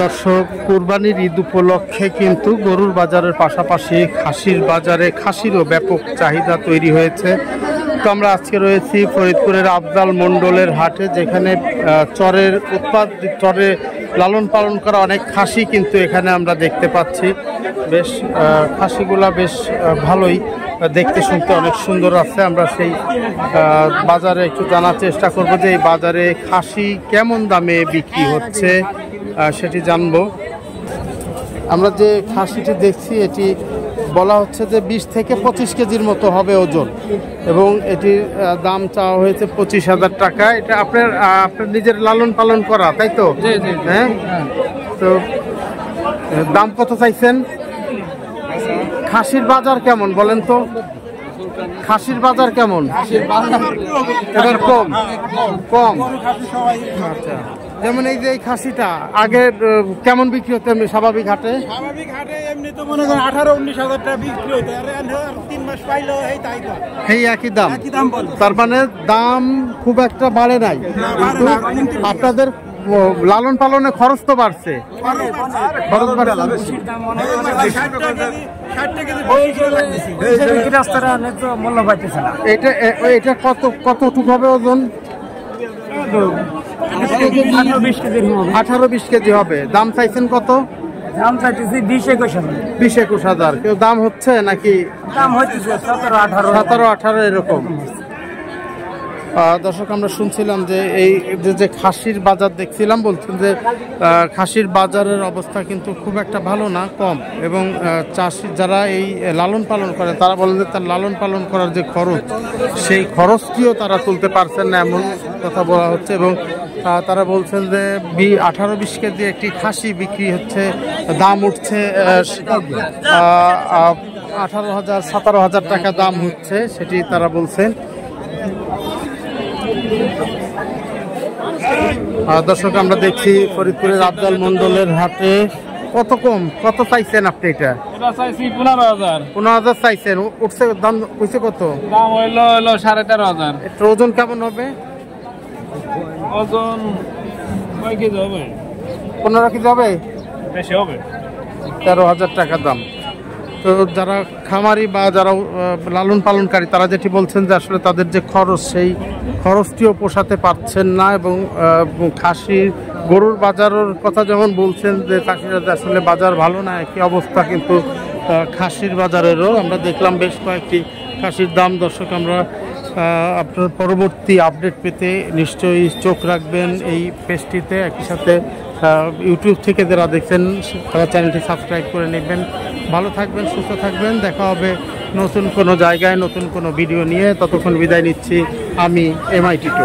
দর্শক, কুরবানির ঈদ উপলক্ষে কিন্তু গরুর বাজারের পাশাপাশি খাসির বাজারে খাসিরও ব্যাপক চাহিদা তৈরি হয়েছে। তো আমরা আজকে রয়েছি ফরিদপুরের আফজাল মণ্ডলের হাটে, যেখানে চরে লালন পালন করা অনেক খাসি কিন্তু এখানে আমরা দেখতে পাচ্ছি। বেশ খাসিগুলা বেশ ভালোই দেখতে শুনতে অনেক সুন্দর আছে। আমরা সেই বাজারে একটু জানার চেষ্টা করব যে এই বাজারে খাসি কেমন দামে বিক্রি হচ্ছে সেটি জানবো। আমরা যে খাসিটি দেখছি এটি বলা হচ্ছে যে 20 থেকে 25 কেজির মতো হবে ওজন, এবং এটির দাম চাওয়া হয়েছে 25,000 টাকা। এটা আপনার নিজের লালন পালন করা, তাই তো? হ্যাঁ। তো দাম কত চাইছেন? খাসির বাজার কেমন বলেন তো? খাসির বাজার কেমন? এবার কম। আচ্ছা, যেমন এই যে এই খাসিটা আগে কেমন বিক্রি হতো এমনি স্বাভাবিক হাটে? স্বাভাবিক হাটে এমনি তো মনে করেন 18-19,000 টাকা বিক্রি হতো, আর 3 মাস পাইলো এই তাই তো এই একই দাম। তার মানে দাম খুব একটা বাড়ে নাই, কিন্তু আপনাদের লালন পালনে খরচ তো বাড়ছে। খরচ বাড়ছে। এটা কতটুকু হবে ওজন? 18-20 কেজি হবে। দাম চাইছেন কত? দাম চাইতেছি 20-21,000। কেউ দাম হচ্ছে নাকি? দাম হচ্ছে 17-18 এরকম। দর্শক, আমরা শুনছিলাম যে এই যে খাসির বাজার দেখছিলাম, বলছেন যে খাসির বাজারের অবস্থা কিন্তু খুব একটা ভালো না, কম। এবং চাষি যারা এই লালন পালন করে তারা বলেন যে তার লালন পালন করার যে খরচ, সেই খরচটিও তারা তুলতে পারছেন না, এমন কথা বলা হচ্ছে। এবং তারা বলছেন যে 18-20 কেজি একটি খাসি বিক্রি হচ্ছে, দাম উঠছে 18,000-17,000 টাকা দাম হচ্ছে, সেটি তারা বলছেন। দর্শক, আমরা দেখছি ফরিদপুরের আফজাল মণ্ডলের হাটে কত চাইছেন আপনি? এটা 15,000 চাইছেন। উঠছে দাম হয়েছে কত? দাম হইলো 13,500। এটা ওজন কেমন হবে? ওজন 15 কেজি হবে। 15 কেজি হবে? বেশি হবে। 13,000 টাকা দাম। তো যারা খামারি বা যারা লালন পালনকারী তারা যেটি বলছেন যে আসলে তাদের যে খরচ, সেই খরচটিও পোষাতে পারছেন না। এবং খাসির গরুর বাজারের কথা যেমন বলছেন যে খাসির আসলে বাজার ভালো না, একই অবস্থা কিন্তু খাসির বাজারেরও। আমরা দেখলাম বেশ কয়েকটি খাসির দাম। দর্শক, আমরা আপনার পরবর্তী আপডেট পেতে নিশ্চয়ই চোখ রাখবেন এই পেজটিতে। একই সাথে ইউটিউব থেকে যারা দেখছেন তারা চ্যানেলটি সাবস্ক্রাইব করে নেবেন। ভালো থাকবেন, সুস্থ থাকবেন। দেখা হবে নতুন কোনো জায়গায় নতুন কোনো ভিডিও নিয়ে। ততক্ষণ বিদায় নিচ্ছি আমি MIT2।